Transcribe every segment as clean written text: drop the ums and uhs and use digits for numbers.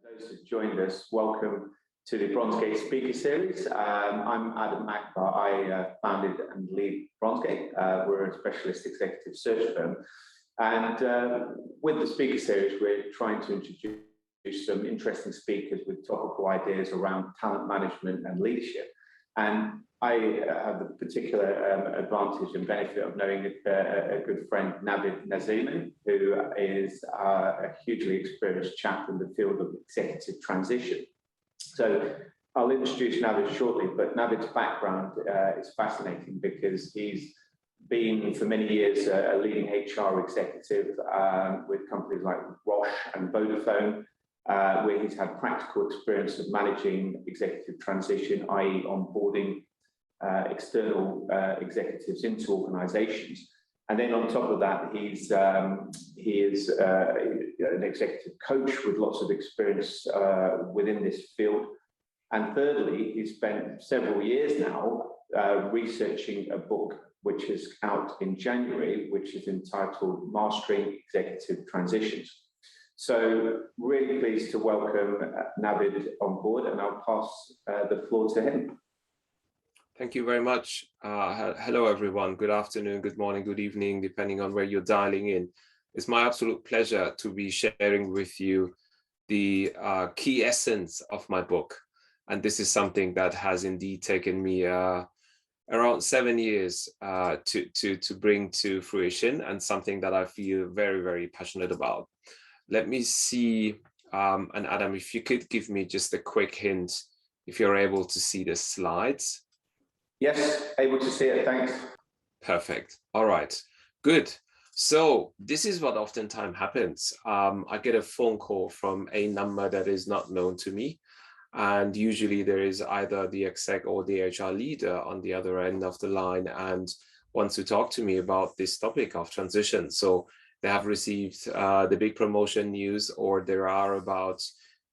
Those who've joined us, welcome to the Bronzegate Speaker Series. I'm Adam Akbar. I founded and lead Bronzegate. We're a specialist executive search firm. And with the Speaker Series, we're trying to introduce some interesting speakers with topical ideas around talent management and leadership. And I have the particular advantage and benefit of knowing a good friend, Navid Nazemian, who is a hugely experienced chap in the field of executive transition. So I'll introduce Navid shortly, but Navid's background is fascinating because he's been for many years a leading HR executive with companies like Roche and Vodafone, where he's had practical experience of managing executive transition, i.e. onboarding external executives into organizations. And then on top of that, he is an executive coach with lots of experience within this field. And thirdly, he spent several years now researching a book which is out in January, which is entitled Mastering Executive Transitions. So really pleased to welcome Navid on board, and I'll pass the floor to him. Thank you very much. Hello, everyone. Good afternoon, good morning, good evening, depending on where you're dialing in. It's my absolute pleasure to be sharing with you the key essence of my book. And this is something that has indeed taken me around 7 years to bring to fruition, and something that I feel very, very passionate about. Let me see, and Adam, if you could give me just a quick hint, if you're able to see the slides. Yes, able to see it, thanks. Perfect. All right, good. So this is what oftentimes happens. I get a phone call from a number that is not known to me. And usually there is either the exec or the HR leader on the other end of the line and wants to talk to me about this topic of transition. So they have received the big promotion news, or they are about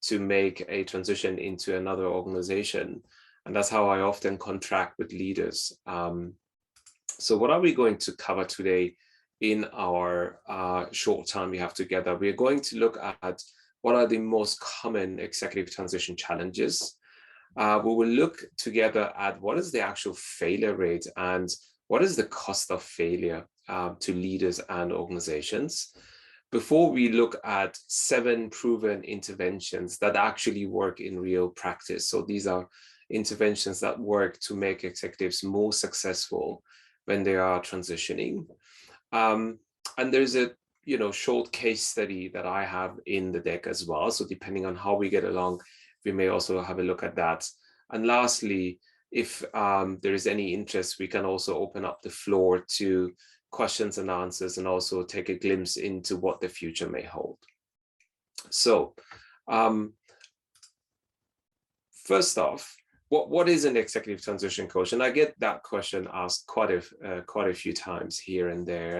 to make a transition into another organization. And that's how I often contract with leaders. So what are we going to cover today in our short time we have together? We are going to look at what are the most common executive transition challenges. We will look together at what is the actual failure rate and what is the cost of failure to leaders and organizations, before we look at 7 proven interventions that actually work in real practice. So these are interventions that work to make executives more successful when they are transitioning. And there's a short case study that I have in the deck as well. So depending on how we get along, we may also have a look at that. And lastly, if there is any interest, we can also open up the floor to questions and answers, and also take a glimpse into what the future may hold. So first off, what is an executive transition coach? And I get that question asked quite a few times here and there.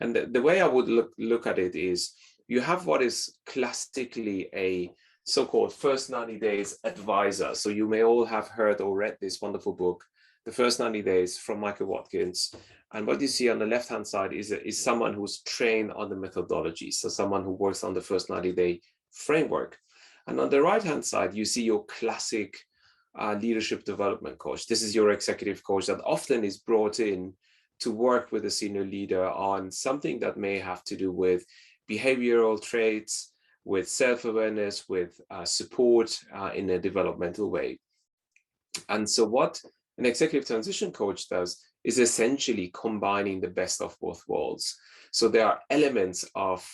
And the way I would look at it is, you have what is classically a so-called first 90 days advisor. So you may all have heard or read this wonderful book, The First 90 Days from Michael Watkins. And what you see on the left-hand side is someone who's trained on the methodology. So someone who works on the first 90-day framework. And on the right-hand side, you see your classic leadership development coach. This is your executive coach that often is brought in to work with a senior leader on something that may have to do with behavioral traits, with self-awareness, with support in a developmental way. And so what an executive transition coach does is essentially combining the best of both worlds. So there are elements of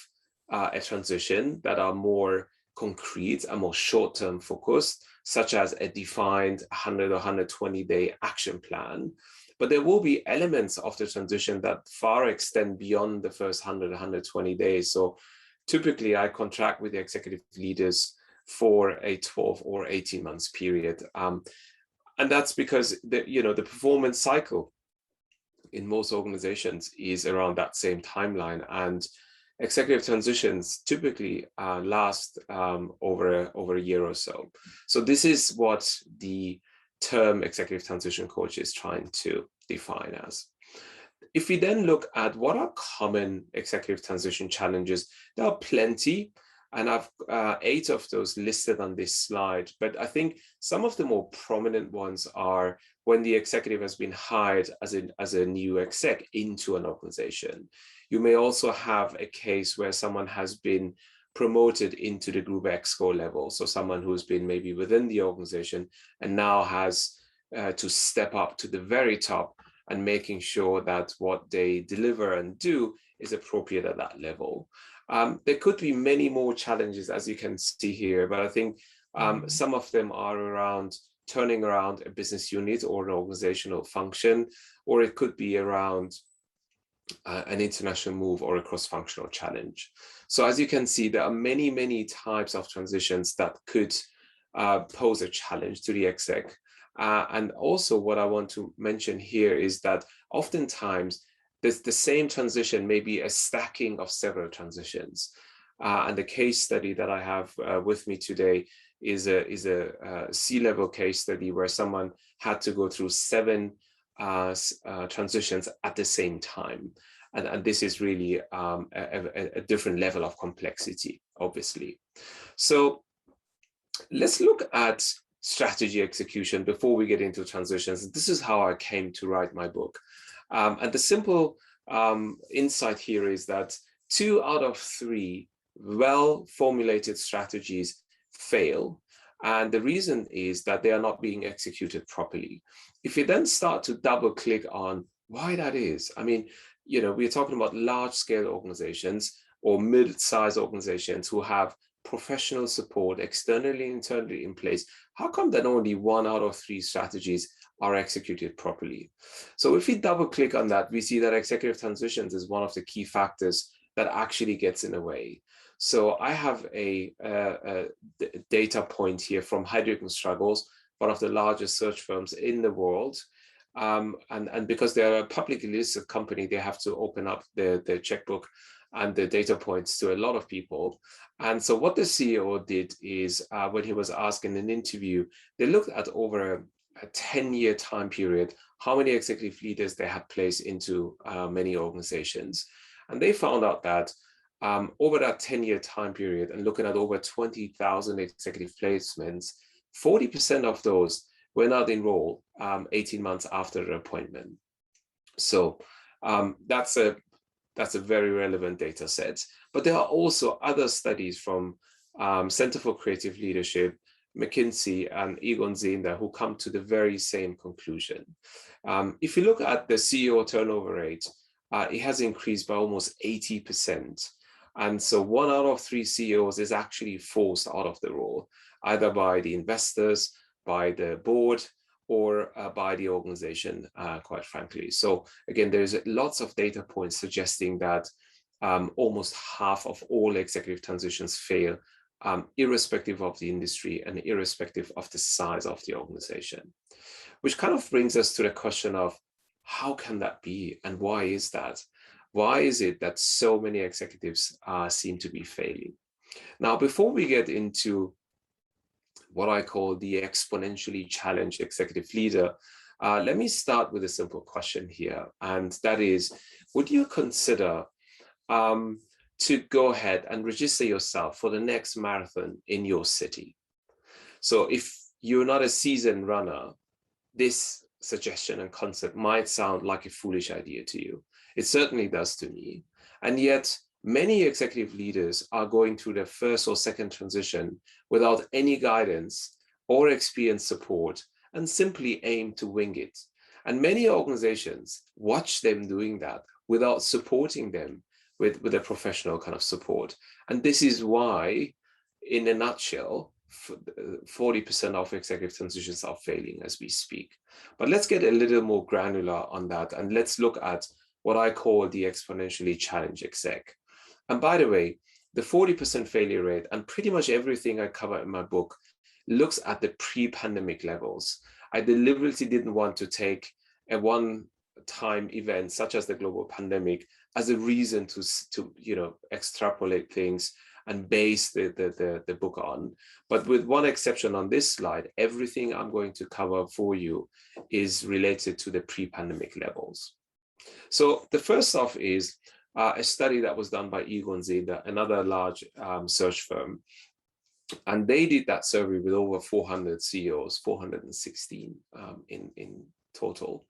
a transition that are more concrete and more short-term focused, such as a defined 100 or 120-day action plan. But there will be elements of the transition that far extend beyond the first 100, 120 days. So typically I contract with the executive leaders for a 12 or 18 months period. And that's because the performance cycle in most organizations is around that same timeline. And executive transitions typically last over a year or so. So this is what the term executive transition coach is trying to define as. If we then look at what are common executive transition challenges, there are plenty. And I've 8 of those listed on this slide, but I think some of the more prominent ones are when the executive has been hired as a new exec into an organization. You may also have a case where someone has been promoted into the group exco level. So someone who's been maybe within the organization and now has to step up to the very top and making sure that what they deliver and do is appropriate at that level. There could be many more challenges, as you can see here, but I think some of them are around turning around a business unit or an organizational function, or it could be around an international move or a cross-functional challenge. So as you can see, there are many, many types of transitions that could pose a challenge to the exec. And also what I want to mention here is that oftentimes the same transition may be a stacking of several transitions. And the case study that I have with me today is a C-level case study where someone had to go through 7 transitions at the same time. And this is really a different level of complexity, obviously. So let's look at strategy execution before we get into transitions. This is how I came to write my book. And the simple insight here is that 2 out of 3 well-formulated strategies fail. And the reason is that they are not being executed properly. If you then start to double click on why that is, I mean, you know, we're talking about large-scale organizations or mid-sized organizations who have professional support externally and internally in place. How come that only 1 out of 3 strategies are executed properly? So if we double click on that, we see that executive transitions is one of the key factors that actually gets in the way. So I have a data point here from Heidrick & Struggles, one of the largest search firms in the world. And because they're a publicly listed company, they have to open up their checkbook and the data points to a lot of people. And so what the CEO did is when he was asked in an interview, they looked at over a 10-year time period, how many executive leaders they had placed into many organizations. And they found out that over that 10-year time period and looking at over 20,000 executive placements, 40% of those were not enrolled 18 months after their appointment. So that's a very relevant data set. But there are also other studies from Center for Creative Leadership, McKinsey, and Egon Zehnder who come to the very same conclusion. If you look at the CEO turnover rate, it has increased by almost 80%. And so 1 out of 3 CEOs is actually forced out of the role, either by the investors, by the board, or by the organization, quite frankly. So again, there's lots of data points suggesting that almost half of all executive transitions fail, irrespective of the industry and irrespective of the size of the organization. Which kind of brings us to the question of how can that be and why is that? Why is it that so many executives seem to be failing? Now, before we get into what I call the exponentially challenged executive leader, let me start with a simple question here. And that is, would you consider to go ahead and register yourself for the next marathon in your city? So if you're not a seasoned runner, this suggestion and concept might sound like a foolish idea to you. It certainly does to me. And yet, many executive leaders are going through their first or second transition without any guidance or experienced support and simply aim to wing it. And many organizations watch them doing that without supporting them with a professional kind of support. And this is why, in a nutshell, 40% of executive transitions are failing as we speak. But let's get a little more granular on that. And let's look at what I call the exponentially challenged exec. And by the way, the 40% failure rate and pretty much everything I cover in my book looks at the pre-pandemic levels. I deliberately didn't want to take a one-time event such as the global pandemic as a reason to extrapolate things and base the book on. But with one exception on this slide, everything I'm going to cover for you is related to the pre-pandemic levels. So the first off is a study that was done by Egon Zehnder, another large search firm. And they did that survey with over 400 CEOs, 416 in total.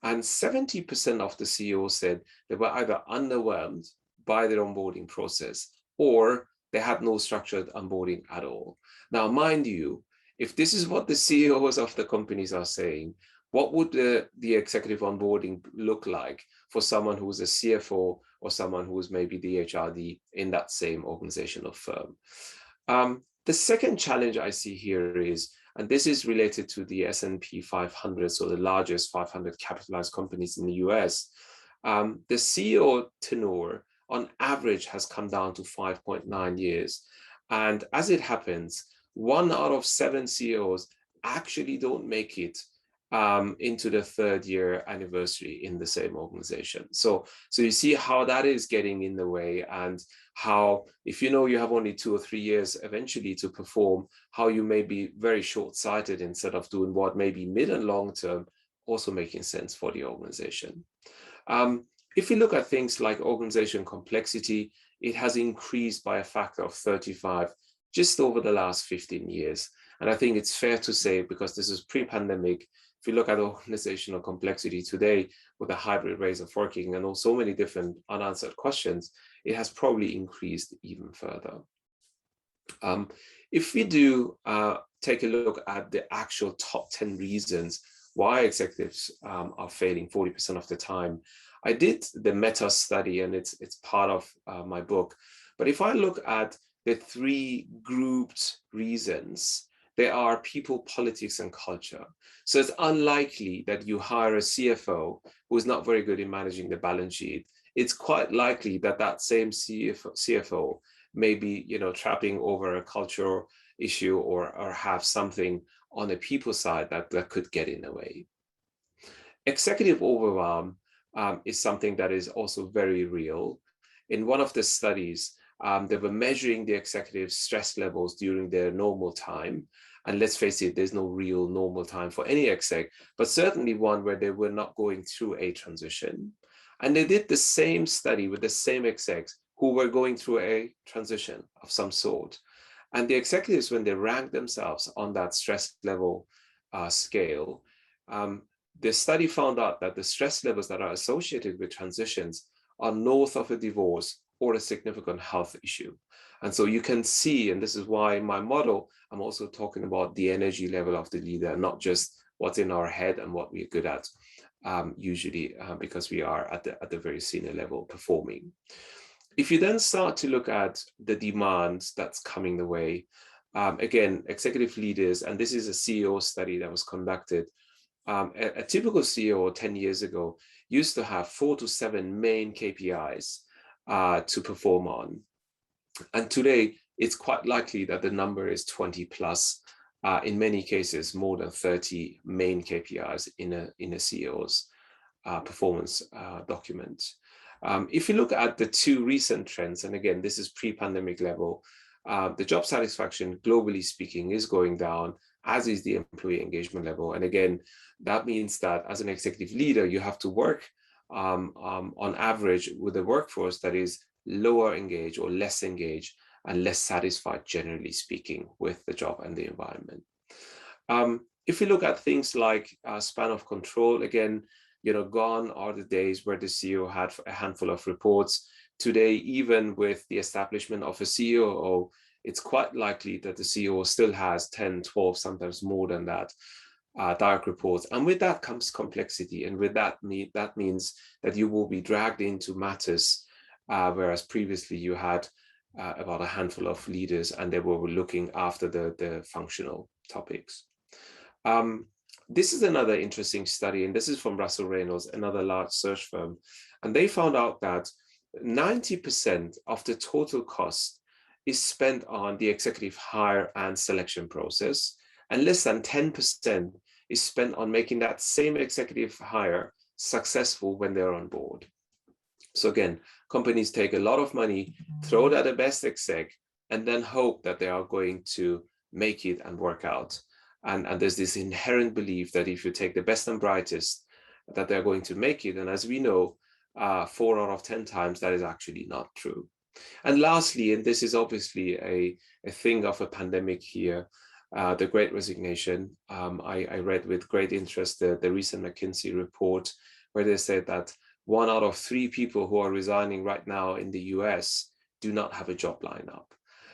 And 70% of the CEOs said they were either underwhelmed by their onboarding process or they had no structured onboarding at all. Now, mind you, if this is what the CEOs of the companies are saying, what would the executive onboarding look like for someone who is a CFO or someone who is maybe the HRD in that same organizational firm? The second challenge I see here is, and this is related to the S&P 500, so the largest 500 capitalized companies in the US, the CEO tenure on average has come down to 5.9 years. And as it happens, 1 out of 7 CEOs actually don't make it into the 3rd year anniversary in the same organization. So you see how that is getting in the way, and how, if you know you have only 2 or 3 years eventually to perform, how you may be very short-sighted instead of doing what may be mid and long term also making sense for the organization. If you look at things like organization complexity, it has increased by a factor of 35 just over the last 15 years. And I think it's fair to say, because this is pre-pandemic, if you look at organizational complexity today with a hybrid ways of working and so many different unanswered questions, it has probably increased even further. If we do take a look at the actual top 10 reasons why executives are failing 40% of the time, I did the meta study, and it's part of my book. But if I look at the 3 grouped reasons, they are people, politics, and culture. So it's unlikely that you hire a CFO who is not very good in managing the balance sheet. It's quite likely that that same CFO may be, trapping over a cultural issue or have something on the people side that could get in the way. Executive overwhelm is something that is also very real. In one of the studies, they were measuring the executives' stress levels during their normal time. And let's face it, there's no real normal time for any exec, but certainly one where they were not going through a transition. And they did the same study with the same execs who were going through a transition of some sort. And the executives, when they ranked themselves on that stress level scale, the study found out that the stress levels that are associated with transitions are north of a divorce or a significant health issue. And so you can see, and this is why in my model, I'm also talking about the energy level of the leader, not just what's in our head and what we're good at, usually because we are at the very senior level performing. If you then start to look at the demands that's coming the way, again, executive leaders, and this is a CEO study that was conducted, a typical CEO 10 years ago used to have 4 to 7 main KPIs to perform on. And today, it's quite likely that the number is 20 plus, in many cases, more than 30 main KPIs in a CEO's performance document. If you look at the 2 recent trends, and again, this is pre-pandemic level, the job satisfaction, globally speaking, is going down, as is the employee engagement level. And again, that means that as an executive leader, you have to work on average with a workforce that is lower engaged or less engaged and less satisfied, generally speaking, with the job and the environment. If we look at things like span of control, again, gone are the days where the CEO had a handful of reports. Today, even with the establishment of a COO, it's quite likely that the CEO still has 10, 12, sometimes more than that, direct reports. And with that comes complexity. And with that, that means that you will be dragged into matters, whereas previously you had about a handful of leaders and they were looking after the functional topics. This is another interesting study, and this is from Russell Reynolds, another large search firm. And they found out that 90% of the total cost is spent on the executive hire and selection process, and less than 10% is spent on making that same executive hire successful when they're on board. So again, companies take a lot of money, throw it at the best exec, and then hope that they are going to make it and work out. And there's this inherent belief that if you take the best and brightest, that they're going to make it. And as we know, 4 out of 10 times that is actually not true. And lastly, and this is obviously a thing of a pandemic here, the Great Resignation. I read with great interest the recent McKinsey report where they said that 1 out of 3 people who are resigning right now in the US do not have a job lineup.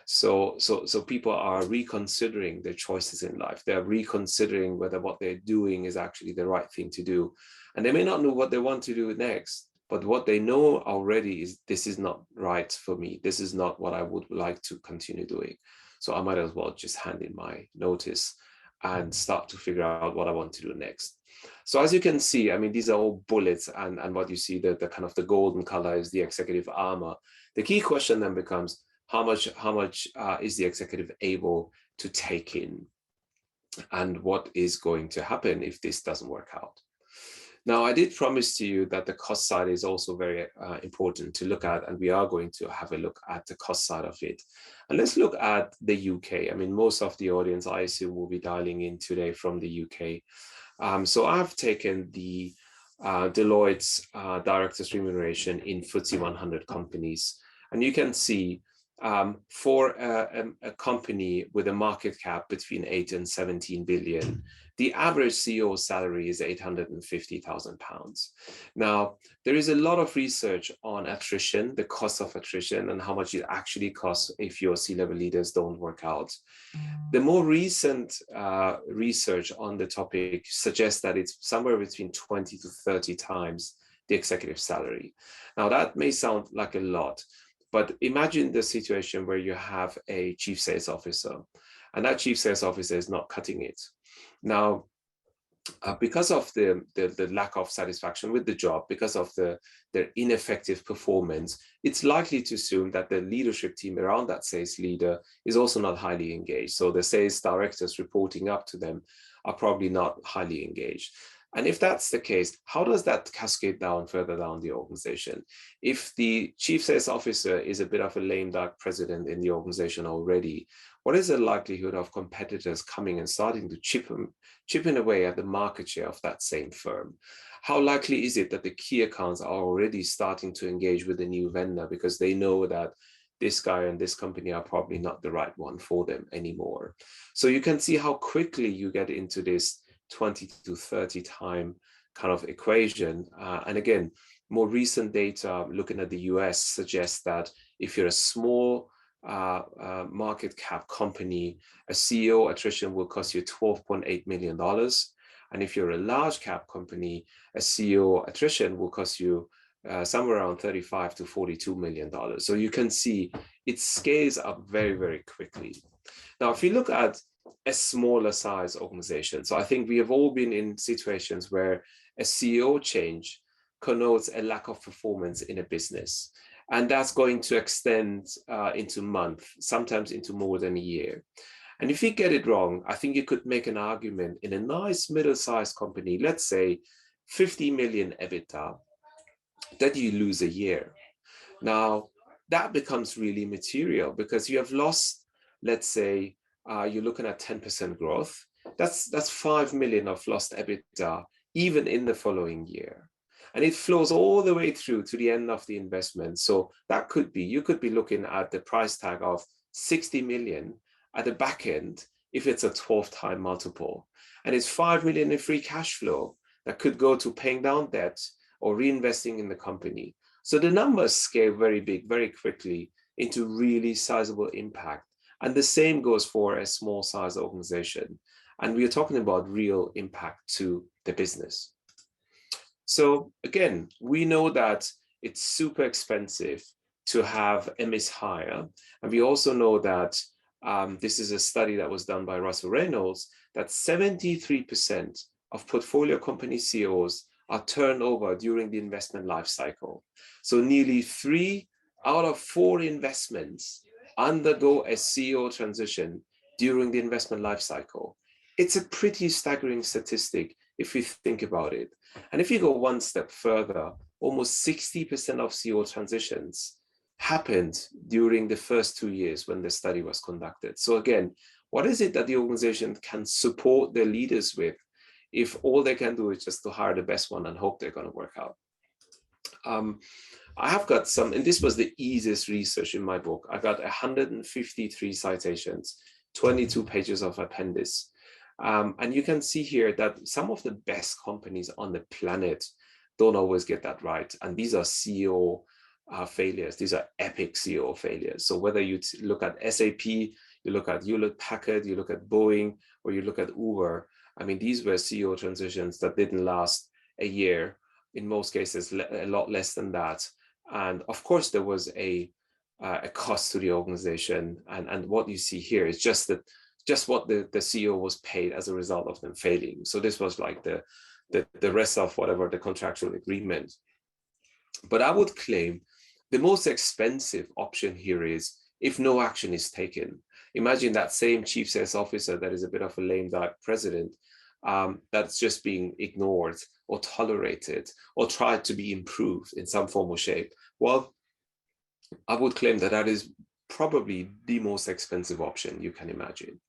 So people are reconsidering their choices in life. They're reconsidering whether what they're doing is actually the right thing to do. And they may not know what they want to do next, but what they know already is this is not right for me. This is not what I would like to continue doing. So I might as well just hand in my notice and start to figure out what I want to do next. So as you can see, I mean, these are all bullets, and what you see, the kind of the golden color is the executive armor. The key question then becomes, how much is the executive able to take in? And what is going to happen if this doesn't work out? Now, I did promise to you that the cost side is also very important to look at, and we are going to have a look at the cost side of it. And let's look at the UK. I mean, most of the audience, I assume, will be dialing in today from the UK. So I've taken the Deloitte's director's remuneration in FTSE 100 companies. And you can see for a company with a market cap between 8 and 17 billion, the average CEO salary is £850,000. Now, there is a lot of research on attrition, the cost of attrition, and how much it actually costs if your C-level leaders don't work out. The more recent research on the topic suggests that it's somewhere between 20 to 30 times the executive salary. Now, that may sound like a lot, but imagine the situation where you have a chief sales officer, and that chief sales officer is not cutting it. Now, because of the lack of satisfaction with the job, because of their ineffective performance, it's likely to assume that the leadership team around that sales leader is also not highly engaged. So the sales directors reporting up to them are probably not highly engaged. And if that's the case, how does that cascade down further down the organization? If the chief sales officer is a bit of a lame duck president in the organization already, what is the likelihood of competitors coming and starting to chipping away at the market share of that same firm? How likely is it that the key accounts are already starting to engage with a new vendor because they know that this guy and this company are probably not the right one for them anymore? So you can see how quickly you get into this 20 to 30 time kind of equation. And again, more recent data looking at the US suggests that if you're a small market cap company, a CEO attrition will cost you $12.8 million. And if you're a large cap company, a CEO attrition will cost you somewhere around $35 to $42 million. So you can see it scales up very, very quickly. Now, if you look at a smaller size organization, so I think we have all been in situations where a CEO change connotes a lack of performance in a business. And that's going to extend into months, sometimes into more than a year. And if you get it wrong, I think you could make an argument in a nice middle-sized company, let's say 50 million EBITDA, that you lose a year. Now, that becomes really material because you have lost, let's say, you're looking at 10% growth. That's 5 million of lost EBITDA, even in the following year. And it flows all the way through to the end of the investment. So that could be, you could be looking at the price tag of 60 million at the back end if it's a 12-time multiple. And it's 5 million in free cash flow that could go to paying down debt or reinvesting in the company. So the numbers scale very big, very quickly into really sizable impact. And the same goes for a small size organization. And we are talking about real impact to the business. So again, we know that it's super expensive to have a mishire. And we also know that this is a study that was done by Russell Reynolds, that 73% of portfolio company CEOs are turned over during the investment life cycle. So nearly 3 out of 4 investments undergo a CEO transition during the investment life cycle. It's a pretty staggering statistic if you think about it. And if you go one step further, almost 60% of CEO transitions happened during the first 2 years when the study was conducted. So again, what is it that the organization can support their leaders with if all they can do is just to hire the best one and hope they're going to work out? I have got some, and this was the easiest research in my book. I got 153 citations, 22 pages of appendix. And you can see here that some of the best companies on the planet don't always get that right. And these are CEO failures. These are epic CEO failures. So whether you look at SAP, you look at Hewlett-Packard, you look at Boeing, or you look at Uber, I mean, these were CEO transitions that didn't last a year. In most cases, a lot less than that. And of course, there was a cost to the organization. And what you see here is just what the CEO was paid as a result of them failing. So this was like the rest of whatever the contractual agreement. But I would claim the most expensive option here is if no action is taken. Imagine that same chief sales officer that is a bit of a lame duck president that's just being ignored or tolerated or tried to be improved in some form or shape. Well, I would claim that that is probably the most expensive option you can imagine.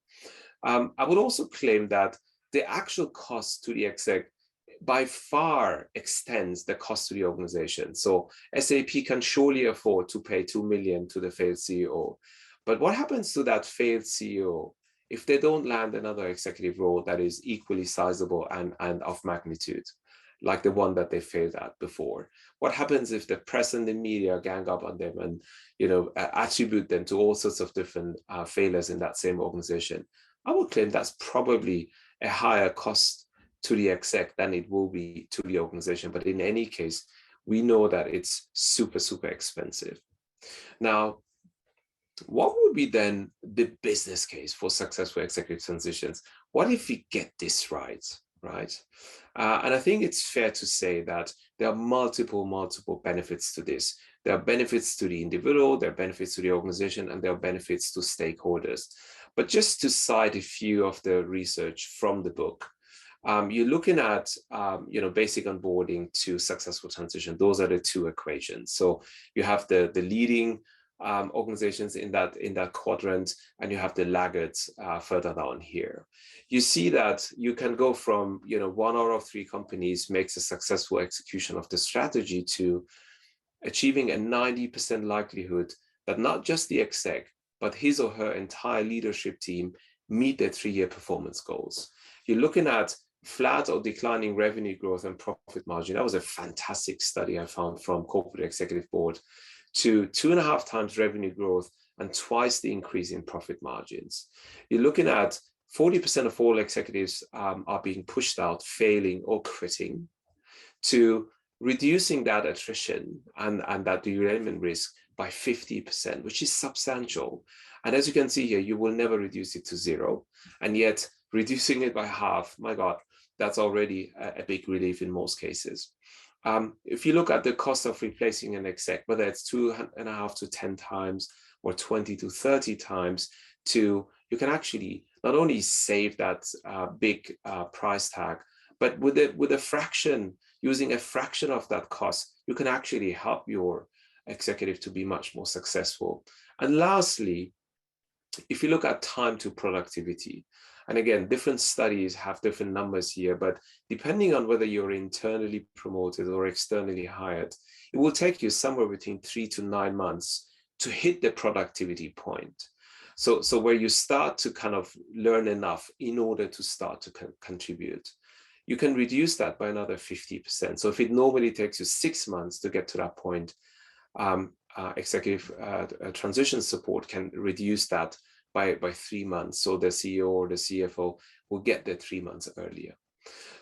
I would also claim that the actual cost to the exec by far extends the cost to the organization. So SAP can surely afford to pay 2 million to the failed CEO. But what happens to that failed CEO if they don't land another executive role that is equally sizable and of magnitude, like the one that they failed at before? What happens if the press and the media gang up on them and, you know, attribute them to all sorts of different failures in that same organization? I would claim that's probably a higher cost to the exec than it will be to the organization. But in any case, we know that it's super, super expensive. Now, what would be then the business case for successful executive transitions? What if we get this right? And I think it's fair to say that there are multiple benefits to this. There are benefits to the individual, there are benefits to the organization, and there are benefits to stakeholders. But just to cite a few of the research from the book, you're looking at basic onboarding to successful transition. Those are the two equations. So you have the leading organizations in that quadrant, and you have the laggards further down here. You see that you can go from 1 out of 3 companies makes a successful execution of the strategy to achieving a 90% likelihood that not just the exec, but his or her entire leadership team meet their 3-year performance goals. You're looking at flat or declining revenue growth and profit margin. That was a fantastic study I found from Corporate Executive Board, to 2.5 times revenue growth and twice the increase in profit margins. You're looking at 40% of all executives are being pushed out, failing or quitting, to reducing that attrition and that derailment risk by 50%, which is substantial. And as you can see here, you will never reduce it to 0. And yet reducing it by half, my God, that's already a big relief in most cases. If you look at the cost of replacing an exec, whether it's 2.5 to 10 times or 20 to 30 times, you can actually not only save that big price tag, but with a fraction, using a fraction of that cost, you can actually help your executive to be much more successful. And lastly, if you look at time to productivity, and again, different studies have different numbers here, but depending on whether you're internally promoted or externally hired, it will take you somewhere between 3 to 9 months to hit the productivity point. So where you start to kind of learn enough in order to start to contribute. You can reduce that by another 50%. So if it normally takes you 6 months to get to that point, executive transition support can reduce that by 3 months. So the CEO or the CFO will get there 3 months earlier.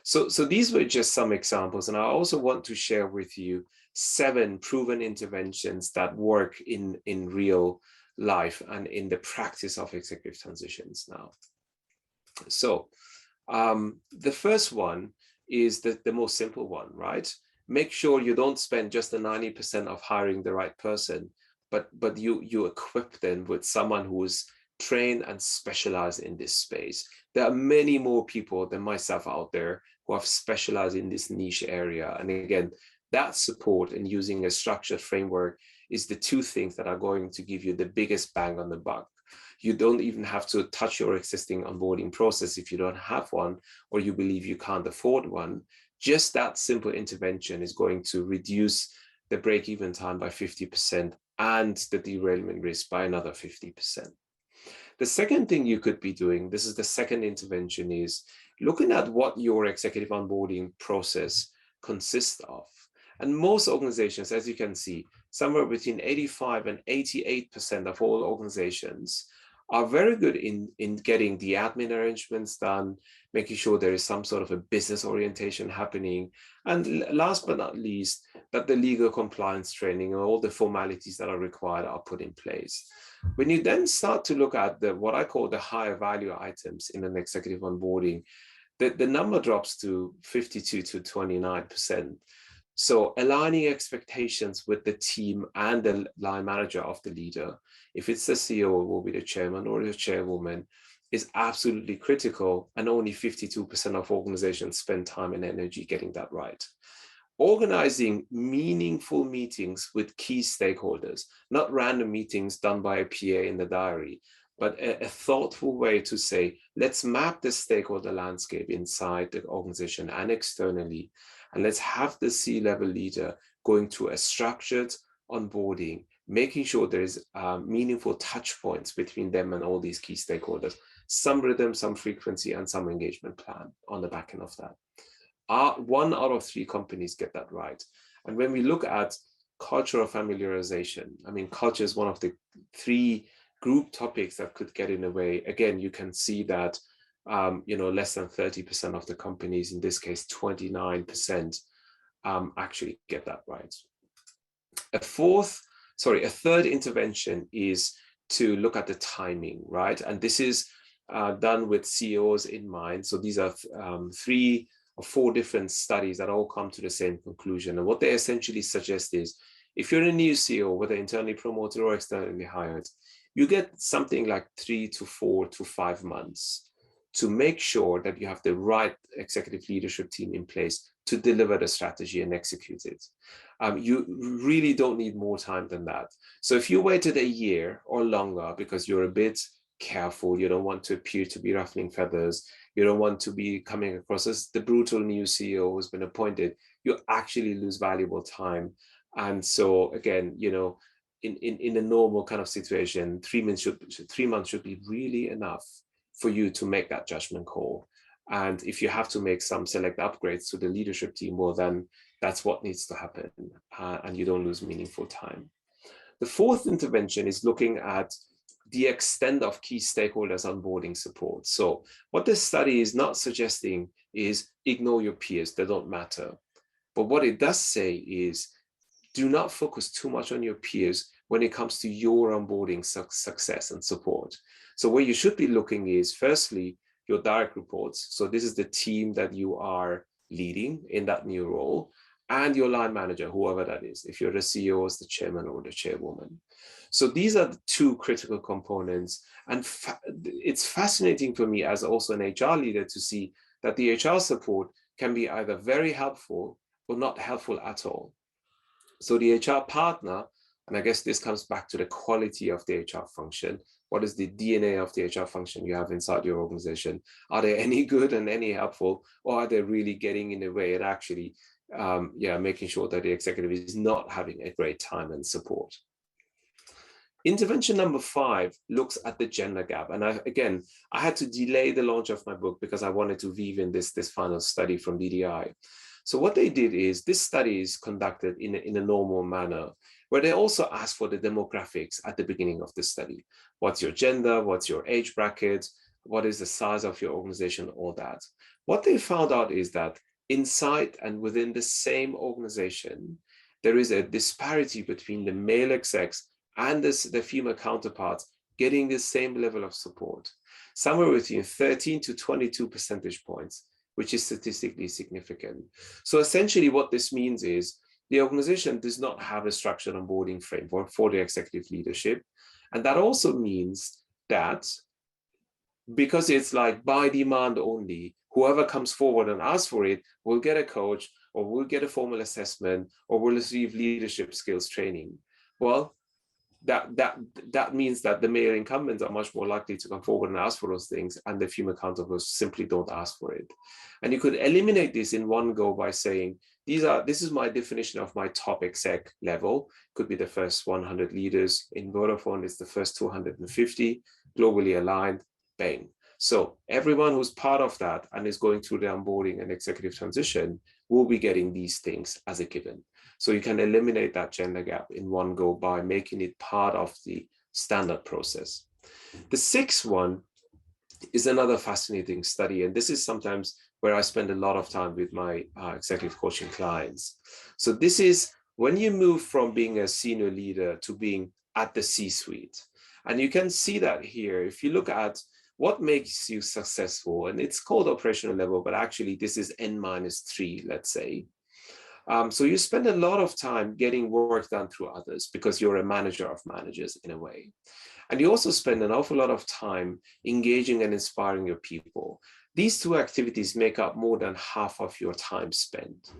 So these were just some examples. And I also want to share with you 7 proven interventions that work in real life and in the practice of executive transitions now. So the first one is the most simple one, right? Make sure you don't spend just the 90% of hiring the right person, but you equip them with someone who is trained and specialized in this space. There are many more people than myself out there who have specialized in this niche area. And again, that support and using a structured framework is the 2 things that are going to give you the biggest bang on the buck. You don't even have to touch your existing onboarding process if you don't have one, or you believe you can't afford one. Just that simple intervention is going to reduce the break-even time by 50% and the derailment risk by another 50%. The second thing you could be doing, this is the second intervention, is looking at what your executive onboarding process consists of. And most organizations, as you can see, somewhere between 85 and 88% of all organizations are very good in getting the admin arrangements done, making sure there is some sort of a business orientation happening, and last but not least, that the legal compliance training and all the formalities that are required are put in place. When you then start to look at what I call the higher value items in an executive onboarding, the number drops to 52 to 29%. So aligning expectations with the team and the line manager of the leader, if it's the CEO, it will be the chairman or the chairwoman, is absolutely critical, and only 52% of organizations spend time and energy getting that right. Organizing meaningful meetings with key stakeholders, not random meetings done by a PA in the diary, but a thoughtful way to say, let's map the stakeholder landscape inside the organization and externally, and let's have the C-level leader going through a structured onboarding, making sure there is meaningful touch points between them and all these key stakeholders, some rhythm, some frequency, and some engagement plan on the back end of that. 1 out of 3 companies get that right. And when we look at cultural familiarization, I mean, culture is one of the 3 group topics that could get in the way. Again, you can see that less than 30% of the companies, in this case 29%, actually get that right. A third intervention is to look at the timing, right? And this is done with CEOs in mind. So these are 3 or 4 different studies that all come to the same conclusion. And what they essentially suggest is, if you're a new CEO, whether internally promoted or externally hired, you get something like 3 to 4 to 5 months to make sure that you have the right executive leadership team in place to deliver the strategy and execute it. You really don't need more time than that. So if you waited a year or longer because you're a bit careful, you don't want to appear to be ruffling feathers, you don't want to be coming across as the brutal new CEO who's been appointed, you actually lose valuable time. And so again, in a normal kind of situation, 3 months should be really enough for you to make that judgment call. And if you have to make some select upgrades to the leadership team, well, then that's what needs to happen, and you don't lose meaningful time. The fourth intervention is looking at the extent of key stakeholders onboarding support. So what this study is not suggesting is ignore your peers, they don't matter. But what it does say is, do not focus too much on your peers when it comes to your onboarding success and support. So where you should be looking is, firstly, your direct reports. So this is the team that you are leading in that new role, and your line manager, whoever that is, if you're the CEO, as the chairman or the chairwoman. So these are the 2 critical components. And it's fascinating for me as also an HR leader to see that the HR support can be either very helpful or not helpful at all. So the HR partner, and I guess this comes back to the quality of the HR function. What is the DNA of the HR function you have inside your organization? Are they any good and any helpful, or are they really getting in the way and actually making sure that the executive is not having a great time and support? Intervention number 5 looks at the gender gap. And I had to delay the launch of my book because I wanted to weave in this final study from BDI. So what they did is, this study is conducted in a normal manner, where they also asked for the demographics at the beginning of the study. What's your gender? What's your age bracket? What is the size of your organization? All that. What they found out is that inside and within the same organization, there is a disparity between the male execs and the female counterparts getting the same level of support, somewhere between 13 to 22 percentage points, which is statistically significant. So essentially what this means is, the organization does not have a structured onboarding framework for the executive leadership. And that also means that, because it's like by demand only, whoever comes forward and asks for it will get a coach, or will get a formal assessment, or will receive leadership skills training. Well, that means that the male incumbents are much more likely to come forward and ask for those things, and the female counterparts simply don't ask for it. And you could eliminate this in one go by saying, this is my definition of my top exec level. Could be the first 100 leaders. In Vodafone, it's the first 250, globally aligned, bang. So everyone who's part of that and is going through the onboarding and executive transition will be getting these things as a given. So you can eliminate that gender gap in one go by making it part of the standard process. The sixth one is another fascinating study, and this is sometimes where I spend a lot of time with my executive coaching clients. So this is when you move from being a senior leader to being at the C-suite. And you can see that here. If you look at what makes you successful, and it's called operational level, but actually this is N-3, let's say. So you spend a lot of time getting work done through others because you're a manager of managers in a way. And you also spend an awful lot of time engaging and inspiring your people. These two activities make up more than half of your time spent.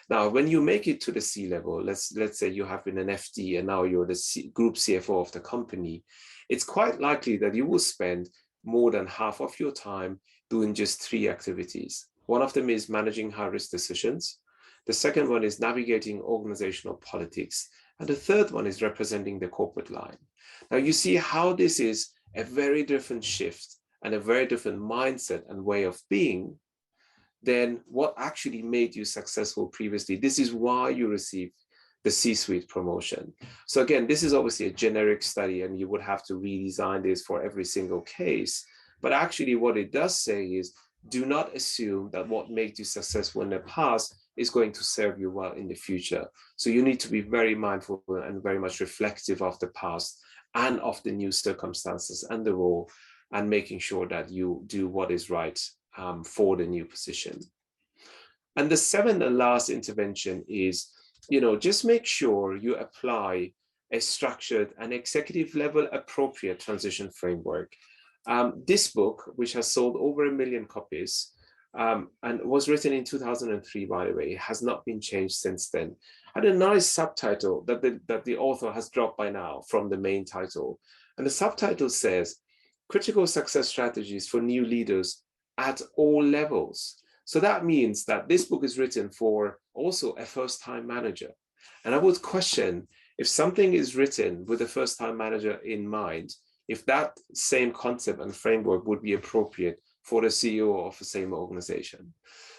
Now, when you make it to the C level, let's say you have been an FD and now you're the group CFO of the company, it's quite likely that you will spend more than half of your time doing just three activities. One of them is managing high-risk decisions. The second one is navigating organizational politics. And the third one is representing the corporate line. Now you see how this is a very different shift and a very different mindset and way of being than what actually made you successful previously. This is why you received the C-suite promotion. So again, this is obviously a generic study and you would have to redesign this for every single case. But actually what it does say is, do not assume that what made you successful in the past is going to serve you well in the future. So you need to be very mindful and very much reflective of the past and of the new circumstances and the role, and making sure that you do what is right for the new position. And the seventh and last intervention is, just make sure you apply a structured and executive level appropriate transition framework. This book, which has sold over 1 million copies and was written in 2003, by the way, has not been changed since then, had a nice subtitle that the author has dropped by now from the main title. And the subtitle says, Critical Success Strategies for New Leaders at All Levels. So that means that this book is written for also a first-time manager. And I would question if something is written with a first-time manager in mind, if that same concept and framework would be appropriate for the CEO of the same organization.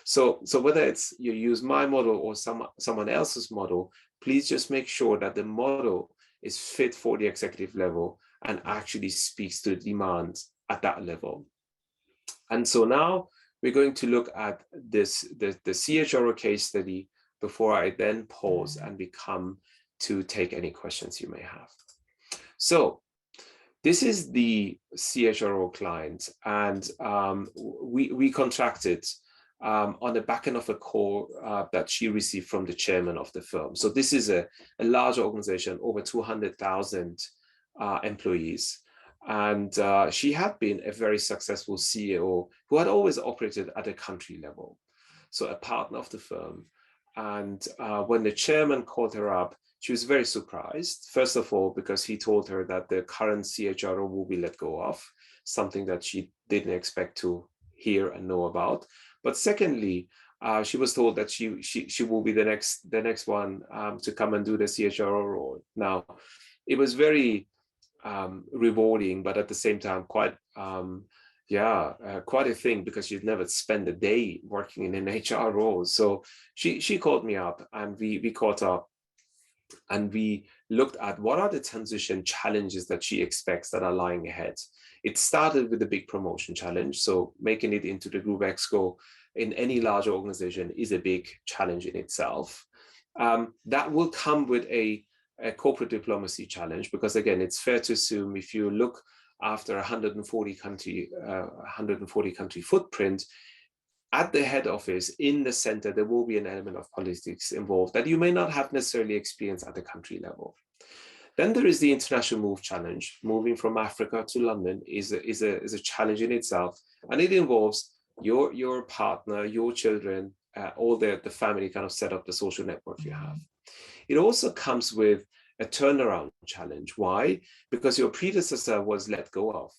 So whether it's you use my model or someone else's model, please just make sure that the model is fit for the executive level and actually speaks to the demands at that level. And so now we're going to look at the CHRO case study before I then pause and come to take any questions you may have. So this is the CHRO client, and we contracted on the back end of a call that she received from the chairman of the firm. So this is a large organization, over 200,000 employees. And she had been a very successful CEO who had always operated at a country level, so a partner of the firm. And when the chairman called her up, she was very surprised, first of all, because he told her that the current CHRO will be let go of, something that she didn't expect to hear and know about. But secondly, she was told that she will be the next one to come and do the CHRO role. Now, it was very rewarding, but at the same time quite a thing, because she'd never spent a day working in an HR role. So she called me up and we caught up and we looked at what are the transition challenges that she expects that are lying ahead. It started with the big promotion challenge. So making it into the group exco in any large organization is a big challenge in itself. That will come with a corporate diplomacy challenge, because again, it's fair to assume if you look after 140 country footprint, at the head office in the center, there will be an element of politics involved that you may not have necessarily experienced at the country level. Then there is the international move challenge. Moving from Africa to London is a challenge in itself, and it involves your partner, your children, all the family kind of set up the social network you have. It also comes with a turnaround challenge. Why? Because your predecessor was let go of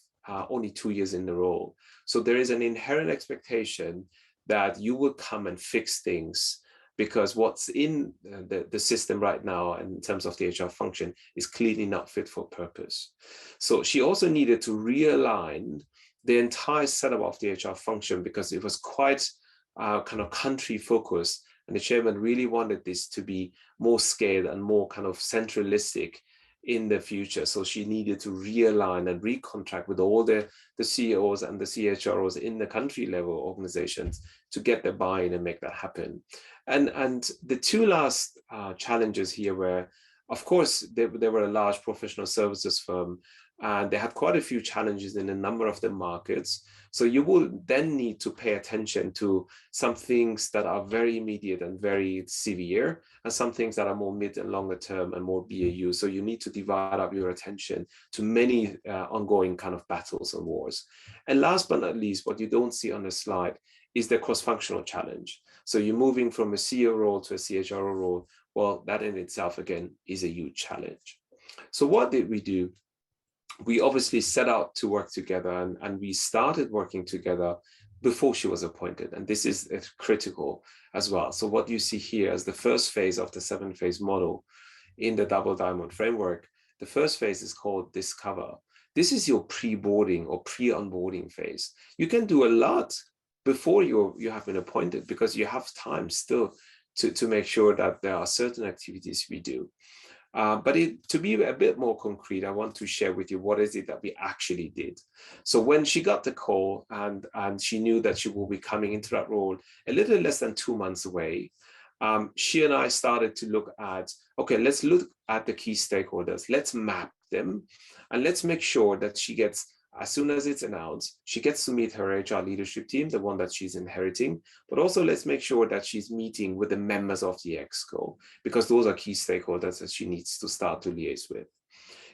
only 2 years in the role. So there is an inherent expectation that you will come and fix things because what's in the system right now in terms of the HR function is clearly not fit for purpose. So she also needed to realign the entire setup of the HR function because it was quite kind of country focused, and the chairman really wanted this to be more scaled and more kind of centralistic in the future. So she needed to realign and recontract with all the CEOs and the CHROs in the country level organizations to get the buy-in and make that happen. And the two last challenges here were, of course, they were a large professional services firm, and they had quite a few challenges in a number of the markets. So you will then need to pay attention to some things that are very immediate and very severe, and some things that are more mid and longer term and more BAU. So you need to divide up your attention to many ongoing kind of battles and wars. And last but not least, what you don't see on the slide is the cross-functional challenge. So you're moving from a CEO role to a CHRO role. Well, that in itself, again, is a huge challenge. So what did we do? We obviously set out to work together, and we started working together before she was appointed. And this is critical as well. So what you see here as the first phase of the 7-phase model in the Double Diamond framework, the first phase is called Discover. This is your pre-boarding or pre-onboarding phase. You can do a lot before you have been appointed because you have time still to make sure that there are certain activities we do. But to be a bit more concrete, I want to share with you what is it that we actually did. So when she got the call and she knew that she will be coming into that role a little less than 2 months away, she and I started to look at, okay, let's look at the key stakeholders, let's map them, and let's make sure that she gets, as soon as it's announced, she gets to meet her HR leadership team, the one that she's inheriting, but also let's make sure that she's meeting with the members of the Exco, because those are key stakeholders that she needs to start to liaise with.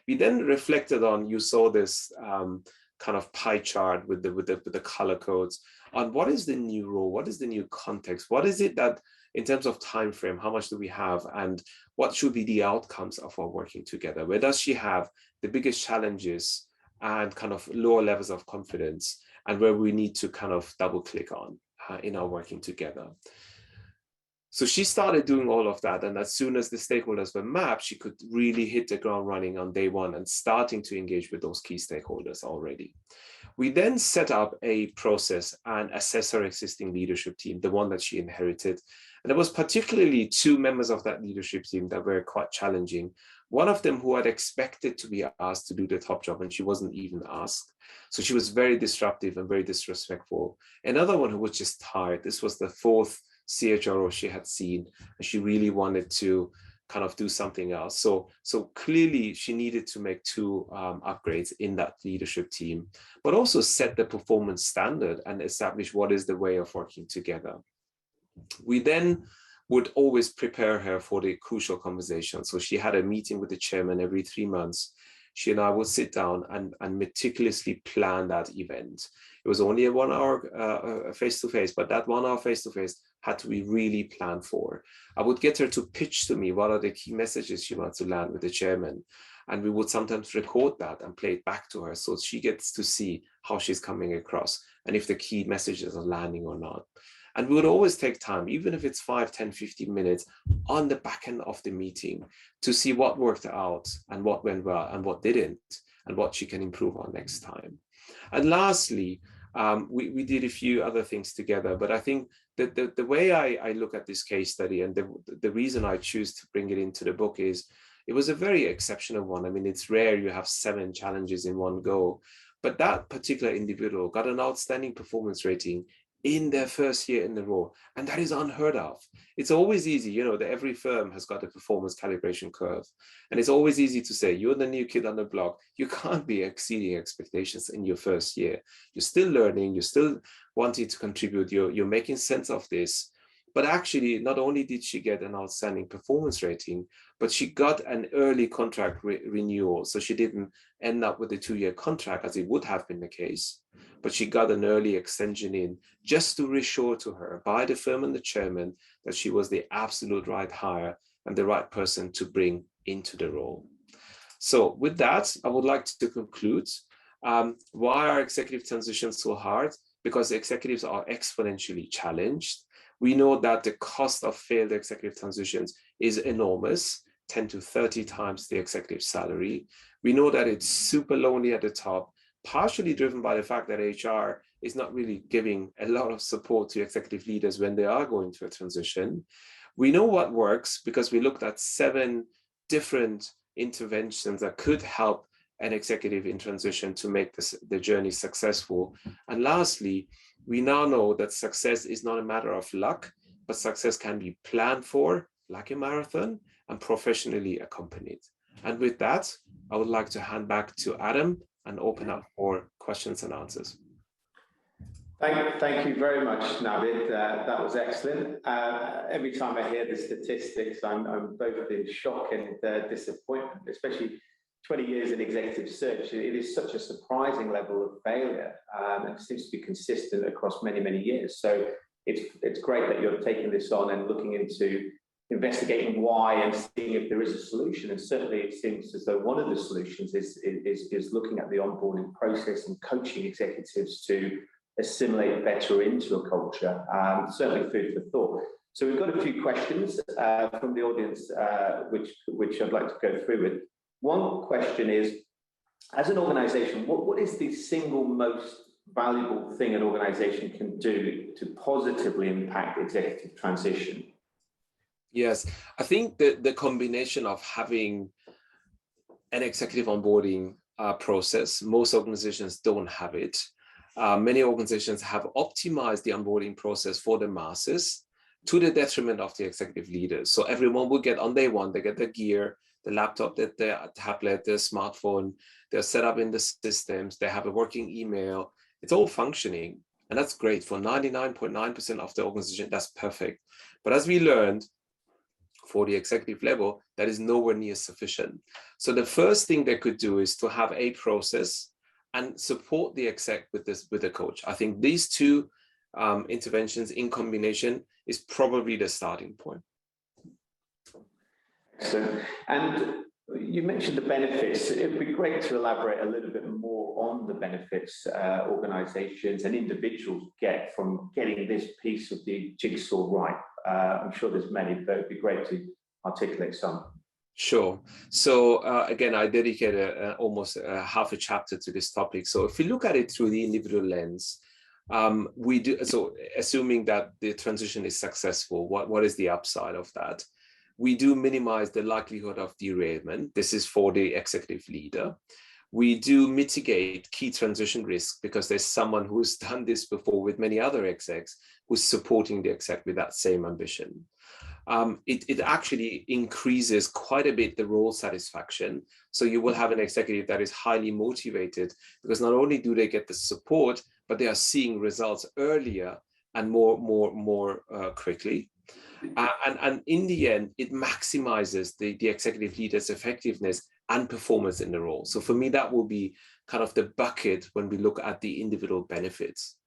We then reflected on, you saw this kind of pie chart with the color codes on what is the new role, what is the new context, what is it that in terms of time frame, how much do we have, and what should be the outcomes of our working together? Where does she have the biggest challenges and kind of lower levels of confidence, and where we need to kind of double click on in our working together? So she started doing all of that, and as soon as the stakeholders were mapped, she could really hit the ground running on day one and starting to engage with those key stakeholders already. We then set up a process and assess her existing leadership team, the one that she inherited. And there was particularly 2 members of that leadership team that were quite challenging. One of them who had expected to be asked to do the top job, and she wasn't even asked. So she was very disruptive and very disrespectful. Another one who was just tired. This was the 4th CHRO she had seen, and she really wanted to kind of do something else. So clearly she needed to make 2 upgrades in that leadership team, but also set the performance standard and establish what is the way of working together. We then would always prepare her for the crucial conversation. So she had a meeting with the chairman every 3 months. She and I would sit down and meticulously plan that event. It was only a 1 hour face-to-face, but that 1 hour face-to-face had to be really planned for. I would get her to pitch to me what are the key messages she wants to land with the chairman. And we would sometimes record that and play it back to her so she gets to see how she's coming across and if the key messages are landing or not. And we would always take time, even if it's 5, 10, 15 minutes on the back end of the meeting to see what worked out and what went well and what didn't and what she can improve on next time. And lastly, we did a few other things together, but I think that the way I look at this case study and the reason I choose to bring it into the book is it was a very exceptional one. I mean, it's rare you have 7 challenges in one go, but that particular individual got an outstanding performance rating in their first year in the role. And that is unheard of. It's always easy, you know, that every firm has got a performance calibration curve. And it's always easy to say, you're the new kid on the block. You can't be exceeding expectations in your first year. You're still learning, you're still wanting to contribute, you're making sense of this. But actually, not only did she get an outstanding performance rating, but she got an early contract renewal. So she didn't end up with a 2-year contract as it would have been the case, but she got an early extension in just to reassure to her by the firm and the chairman that she was the absolute right hire and the right person to bring into the role. So with that, I would like to conclude. Why are executive transitions so hard? Because executives are exponentially challenged. We know that the cost of failed executive transitions is enormous, 10 to 30 times the executive salary. We know that it's super lonely at the top, partially driven by the fact that HR is not really giving a lot of support to executive leaders when they are going through a transition. We know what works because we looked at 7 different interventions that could help an executive in transition to make the journey successful. And lastly, we now know that success is not a matter of luck, but success can be planned for, like a marathon, and professionally accompanied. And with that, I would like to hand back to Adam and open up for questions and answers. Thank you very much, Navid. That was excellent. Every time I hear the statistics, I'm both in shock and disappointment, especially 20 years in executive search. It is such a surprising level of failure, and it seems to be consistent across many, many years. So it's great that you're taking this on and looking into investigating why and seeing if there is a solution. And certainly it seems as though one of the solutions is looking at the onboarding process and coaching executives to assimilate better into a culture. Certainly food for thought. So we've got a few questions from the audience, which I'd like to go through with. One question is, as an organization, what is the single most valuable thing an organization can do to positively impact executive transition? Yes, I think the combination of having an executive onboarding process, most organizations don't have it. Many organizations have optimized the onboarding process for the masses to the detriment of the executive leaders. So everyone will get on day one, they get their gear, the laptop, the tablet, the smartphone, they're set up in the systems, they have a working email, it's all functioning. And that's great. For 99.9% of the organization, that's perfect. But as we learned, for the executive level, that is nowhere near sufficient. So the first thing they could do is to have a process and support the exec with a coach. I think these two interventions in combination is probably the starting point. Excellent. And you mentioned the benefits. It'd be great to elaborate a little bit more on the benefits organizations and individuals get from getting this piece of the jigsaw right. I'm sure there's many, but it'd be great to articulate some. Sure. So again, I dedicated almost half a chapter to this topic. So if you look at it through the individual lens, we do, so assuming that the transition is successful, what is the upside of that? We do minimize the likelihood of derailment. This is for the executive leader. We do mitigate key transition risk because there's someone who's done this before with many other execs who's supporting the exec with that same ambition. It actually increases quite a bit the role satisfaction. So you will have an executive that is highly motivated because not only do they get the support, but they are seeing results earlier and more quickly. And in the end, it maximizes the executive leader's effectiveness and performance in the role. So for me, that will be kind of the bucket when we look at the individual benefits.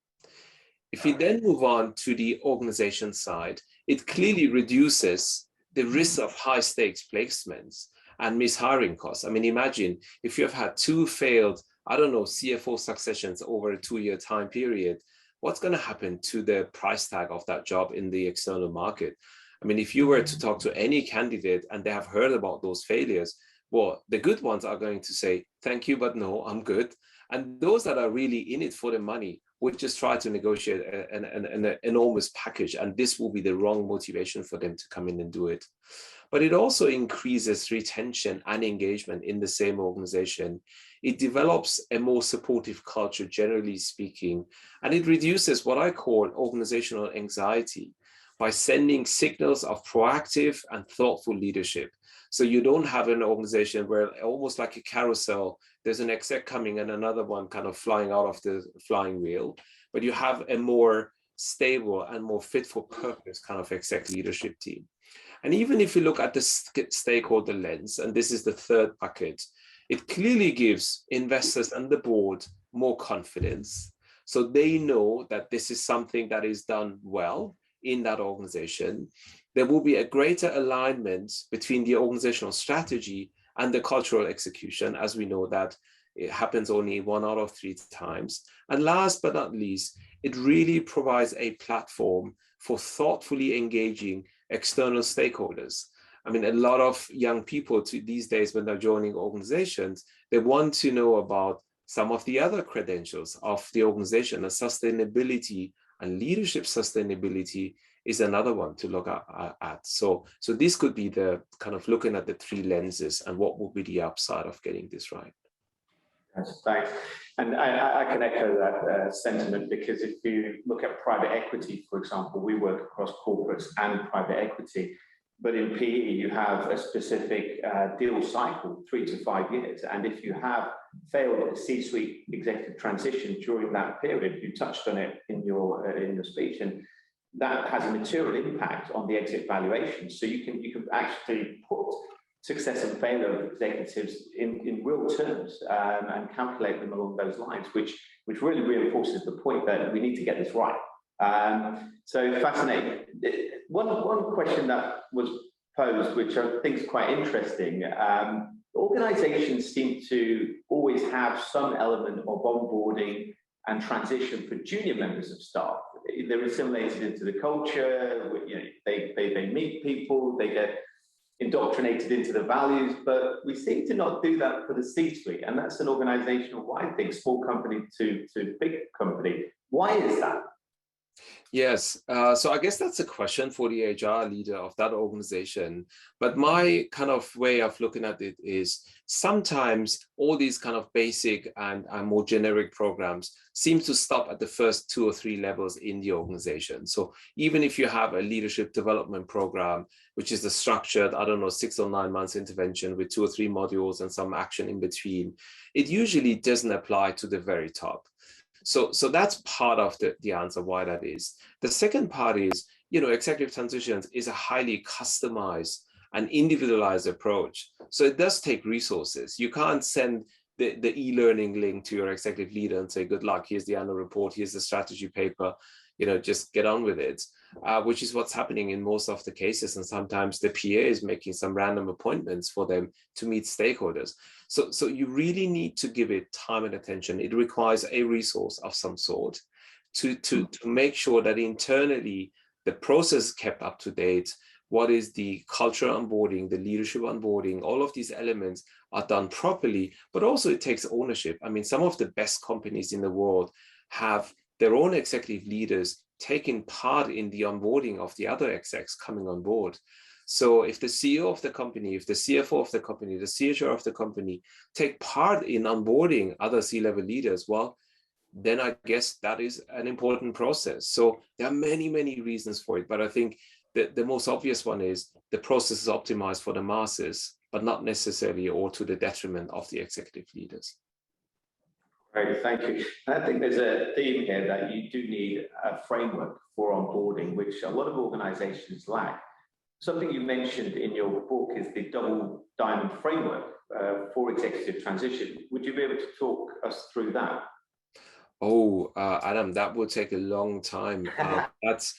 If we then move on to the organization side, it clearly reduces the risk of high stakes placements and mishiring costs. I mean, imagine if you have had 2 failed, I don't know, CFO successions over a 2-year time period, what's going to happen to the price tag of that job in the external market? I mean, if you were to talk to any candidate and they have heard about those failures, well, the good ones are going to say, thank you, but no, I'm good. And those that are really in it for the money would just try to negotiate an enormous package. And this will be the wrong motivation for them to come in and do it. But it also increases retention and engagement in the same organization. It develops a more supportive culture, generally speaking, and it reduces what I call organizational anxiety by sending signals of proactive and thoughtful leadership. So you don't have an organization where almost like a carousel, there's an exec coming and another one kind of flying out of the flying wheel, but you have a more stable and more fit for purpose kind of exec leadership team. And even if you look at the stakeholder lens, and this is the third bucket, it clearly gives investors and the board more confidence. So they know that this is something that is done well in that organization. There will be a greater alignment between the organizational strategy and the cultural execution, as we know that it happens only 1 out of 3 times. And last but not least, it really provides a platform for thoughtfully engaging external stakeholders. I mean, a lot of young people these days, when they're joining organizations, they want to know about some of the other credentials of the organization, and sustainability and leadership sustainability is another one to look at. So this could be the kind of looking at the three lenses and what would be the upside of getting this right. Yes, thanks. And I can echo that sentiment, because if you look at private equity, for example, we work across corporates and private equity, but in PE you have a specific deal cycle, 3 to 5 years. And if you have failed a C-suite executive transition during that period, you touched on it in your speech, and that has a material impact on the exit valuation. So you can actually put success and failure of executives in real terms and calculate them along those lines, which really reinforces the point that we need to get this right. So fascinating. One question that was posed, which I think is quite interesting, organizations seem to always have some element of onboarding and transition for junior members of staff. They're assimilated into the culture, you know, they meet people, they get indoctrinated into the values, but we seem to not do that for the C-suite, and that's an organizational-wide thing, small company to big company. Why is that? Yes, so I guess that's a question for the HR leader of that organization. But my kind of way of looking at it is sometimes all these kind of basic and more generic programs seem to stop at the first 2 or 3 levels in the organization. So even if you have a leadership development program, which is a structured, I don't know, 6 or 9 months intervention with 2 or 3 modules and some action in between, it usually doesn't apply to the very top. So that's part of the answer why that is. The second part is, you know, executive transitions is a highly customized and individualized approach. So it does take resources. You can't send the e-learning link to your executive leader and say, good luck, here's the annual report, here's the strategy paper, you know, just get on with it, which is what's happening in most of the cases. And sometimes the PA is making some random appointments for them to meet stakeholders. So you really need to give it time and attention. It requires a resource of some sort to make sure that internally the process is kept up to date. What is the cultural onboarding, the leadership onboarding, all of these elements are done properly, but also it takes ownership. I mean, some of the best companies in the world have their own executive leaders taking part in the onboarding of the other execs coming on board. So if the CEO of the company, if the CFO of the company, the CHRO of the company take part in onboarding other C-level leaders, well, then I guess that is an important process. So there are many, many reasons for it. But I think the most obvious one is the process is optimized for the masses, but not necessarily or to the detriment of the executive leaders. Great, thank you. And I think there's a theme here that you do need a framework for onboarding, which a lot of organizations lack. Something you mentioned in your book is the double diamond framework for executive transition. Would you be able to talk us through that? Oh, Adam, that would take a long time. That's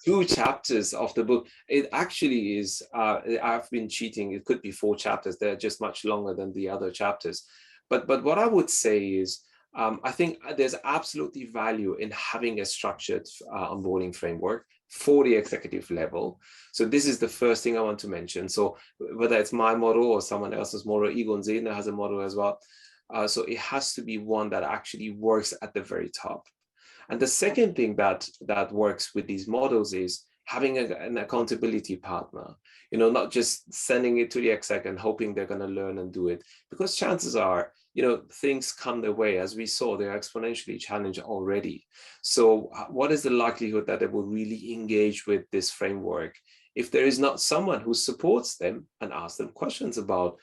2 chapters of the book. It actually is, I've been cheating. It could be 4 chapters. They're just much longer than the other chapters. But what I would say is, I think there's absolutely value in having a structured onboarding framework for the executive level. So this is the first thing I want to mention. So whether it's my model or someone else's model, Egon Zehner has a model as well. So it has to be one that actually works at the very top. And the second thing that works with these models is having an accountability partner, you know, not just sending it to the exec and hoping they're going to learn and do it, because chances are, you know, things come their way. As we saw, they're exponentially challenged already. So what is the likelihood that they will really engage with this framework if there is not someone who supports them and asks them questions about,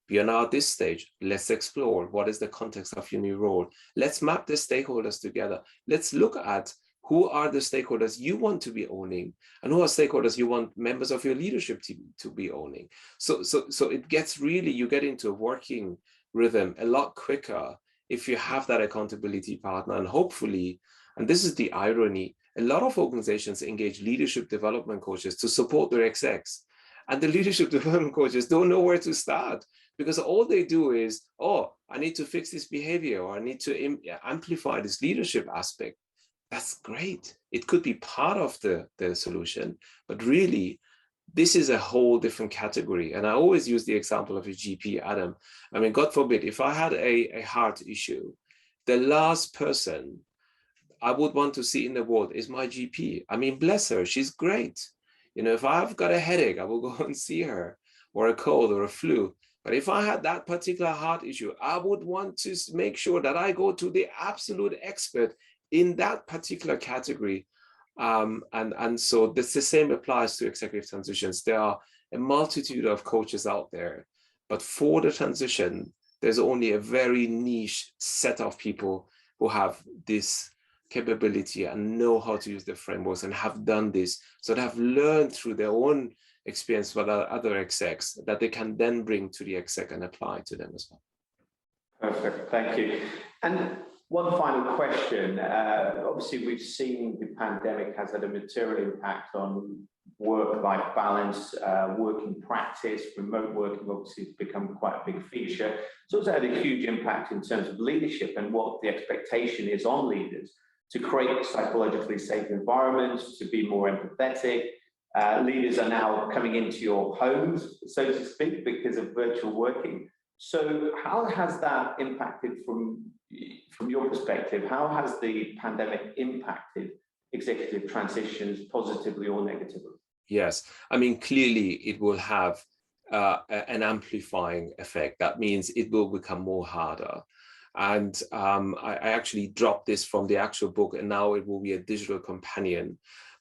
we are now at this stage, let's explore what is the context of your new role. Let's map the stakeholders together. Let's look at who are the stakeholders you want to be owning and who are stakeholders you want members of your leadership team to be owning. So it gets really, you get into a working rhythm a lot quicker if you have that accountability partner. And hopefully, and this is the irony, a lot of organizations engage leadership development coaches to support their execs. And the leadership development coaches don't know where to start, because all they do is, oh, I need to fix this behavior, or I need to amplify this leadership aspect. that's great. It could be part of the solution, but really, this is a whole different category. And I always use the example of a GP, Adam. I mean, God forbid, if I had a heart issue, the last person I would want to see in the world is my GP. I mean, bless her, she's great. You know, if I've got a headache, I will go and see her, or a cold or a flu. But if I had that particular heart issue, I would want to make sure that I go to the absolute expert in that particular category. And so this, the same applies to executive transitions. There are a multitude of coaches out there, but for the transition, there's only a very niche set of people who have this capability and know how to use the frameworks and have done this. So they have learned through their own experience with other execs that they can then bring to the exec and apply to them as well. Perfect, thank you. And one final question. Obviously, we've seen the pandemic has had a material impact on work-life balance, working practice, remote working obviously has become quite a big feature. It's also had a huge impact in terms of leadership and what the expectation is on leaders to create psychologically safe environments, to be more empathetic. Leaders are now coming into your homes, so to speak, because of virtual working. So how has that impacted from your perspective? How has the pandemic impacted executive transitions positively or negatively? Yes, I mean, clearly it will have an amplifying effect. That means it will become more harder. And I actually dropped this from the actual book, and now it will be a digital companion.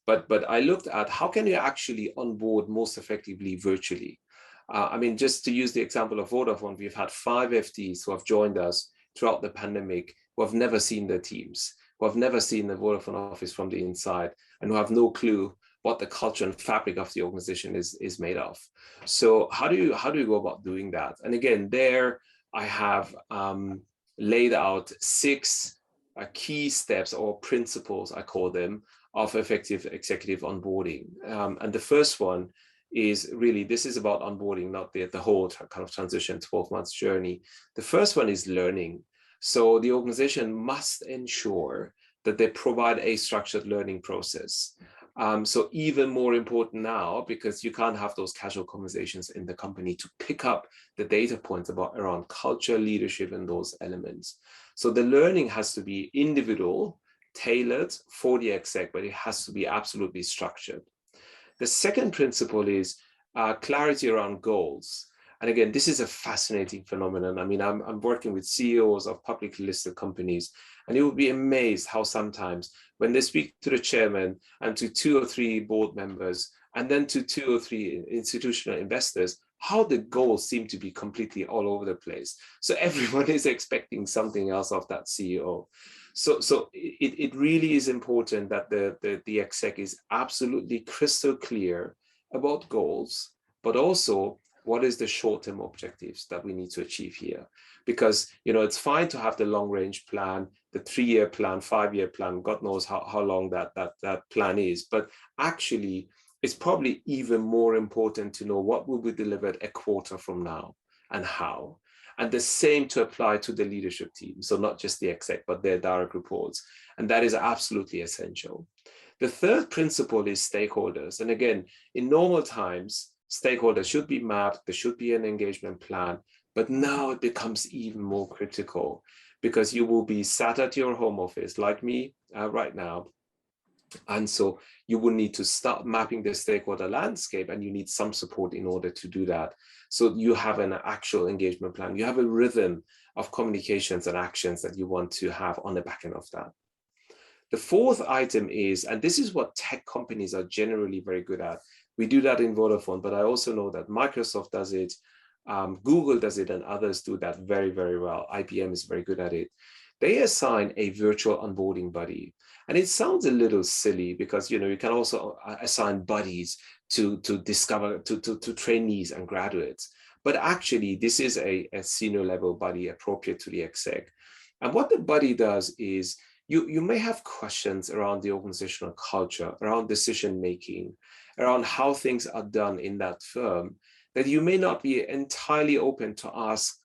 But I looked at how can you actually onboard most effectively virtually. I mean, just to use the example of Vodafone, we've had 5 FTs who have joined us throughout the pandemic, who have never seen their teams, who have never seen the Vodafone office from the inside, and who have no clue what the culture and fabric of the organization is made of. So how do you go about doing that? And again, there I have laid out 6 key steps or principles, I call them, of effective executive onboarding. And the first one is really, this is about onboarding, not the whole kind of transition 12 months journey. The first one is learning. So the organization must ensure that they provide a structured learning process. So even more important now, because you can't have those casual conversations in the company to pick up the data points around culture, leadership, and those elements. So the learning has to be individual, tailored for the exec, but it has to be absolutely structured. The second principle is clarity around goals. And again, this is a fascinating phenomenon. I mean, I'm working with CEOs of publicly listed companies, and you will be amazed how sometimes when they speak to the chairman and to 2 or 3 board members, and then to 2 or 3 institutional investors, how the goals seem to be completely all over the place. So everyone is expecting something else of that CEO. So it really is important that the exec is absolutely crystal clear about goals, but also what is the short-term objectives that we need to achieve here? Because, you know, it's fine to have the long-range plan, the 3-year plan, 5-year plan, God knows how long that plan is. But actually, it's probably even more important to know what will be delivered a quarter from now and how. And the same to apply to the leadership team. So not just the exec, but their direct reports. And that is absolutely essential. The third principle is stakeholders. And again, in normal times, stakeholders should be mapped, there should be an engagement plan, but now it becomes even more critical because you will be sat at your home office like me right now. And so you will need to start mapping the stakeholder landscape, and you need some support in order to do that. So you have an actual engagement plan, you have a rhythm of communications and actions that you want to have on the back end of that. The fourth item is, and this is what tech companies are generally very good at. We do that in Vodafone, but I also know that Microsoft does it, Google does it, and others do that very, very well. IBM is very good at it. They assign a virtual onboarding buddy. And it sounds a little silly because, you know, you can also assign buddies to trainees and graduates. But actually, this is a senior level buddy appropriate to the exec. And what the buddy does is, you may have questions around the organizational culture, around decision-making, around how things are done in that firm, that you may not be entirely open to ask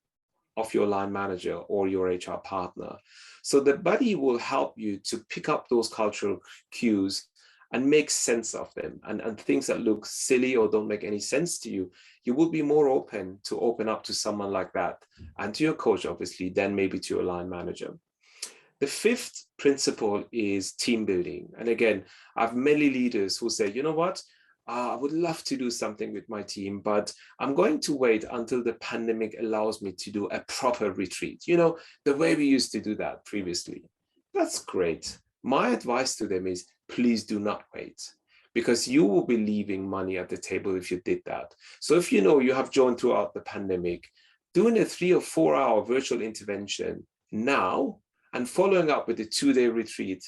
of your line manager or your HR partner. So the buddy will help you to pick up those cultural cues and make sense of them, and things that look silly or don't make any sense to you, you will be more open to open up to someone like that, and to your coach, obviously, then maybe to your line manager. The fifth principle is team building. And again, I have many leaders who say, you know what, I would love to do something with my team, but I'm going to wait until the pandemic allows me to do a proper retreat, you know, the way we used to do that previously. That's great. My advice to them is, please do not wait, because you will be leaving money at the table if you did that. So if you know you have joined throughout the pandemic, doing a 3 or 4 hour virtual intervention now and following up with a 2-day retreat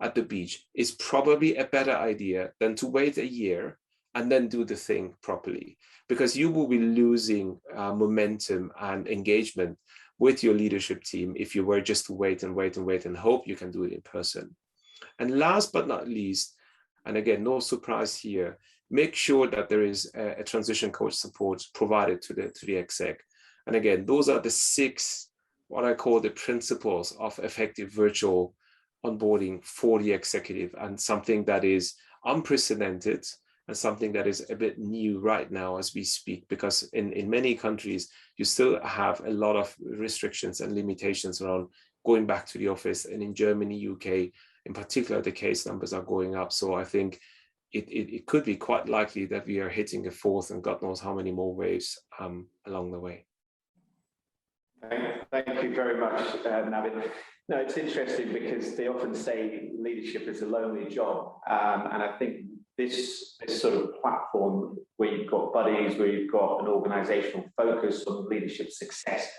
at the beach is probably a better idea than to wait a year and then do the thing properly, because you will be losing momentum and engagement with your leadership team if you were just to wait and wait and wait and hope you can do it in person. And last but not least, and again, no surprise here, make sure that there is a transition coach support provided to the exec. And again, those are the 6, what I call the principles of effective virtual onboarding for the executive, and something that is unprecedented and something that is a bit new right now as we speak, because in many countries, you still have a lot of restrictions and limitations around going back to the office. And in Germany, UK, in particular, the case numbers are going up. So I think it could be quite likely that we are hitting a 4th and God knows how many more waves along the way. Thank you very much, Navid. No, it's interesting because they often say leadership is a lonely job. And I think this sort of platform where you've got buddies, where you've got an organizational focus on leadership success,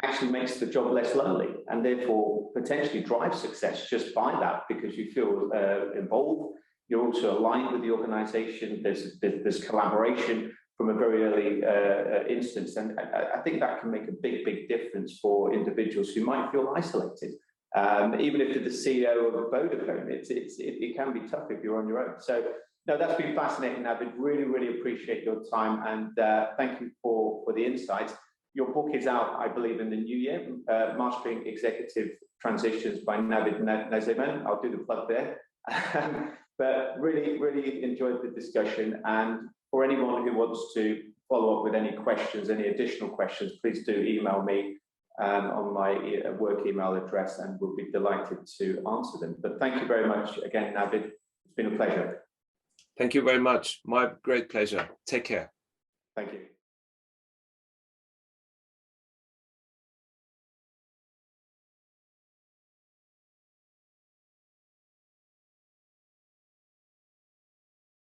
actually makes the job less lonely, and therefore potentially drives success just by that, because you feel involved. You're also aligned with the organization. There's collaboration from a very early instance, and I think that can make a big difference for individuals who might feel isolated. Even if you're the CEO of Vodafone, it can be tough if you're on your own. So no, that's been fascinating, Navid. Really appreciate your time, and thank you for the insights. Your book is out, I believe, in the new year, Mastering Executive Transitions by Navid Nazemian. I'll do the plug there. But really enjoyed the discussion. And for anyone who wants to follow up with any questions, any additional questions, please do email me on my work email address, and we'll be delighted to answer them. But thank you very much again, Navid. It's been a pleasure. Thank you very much. My great pleasure. Take care. Thank you.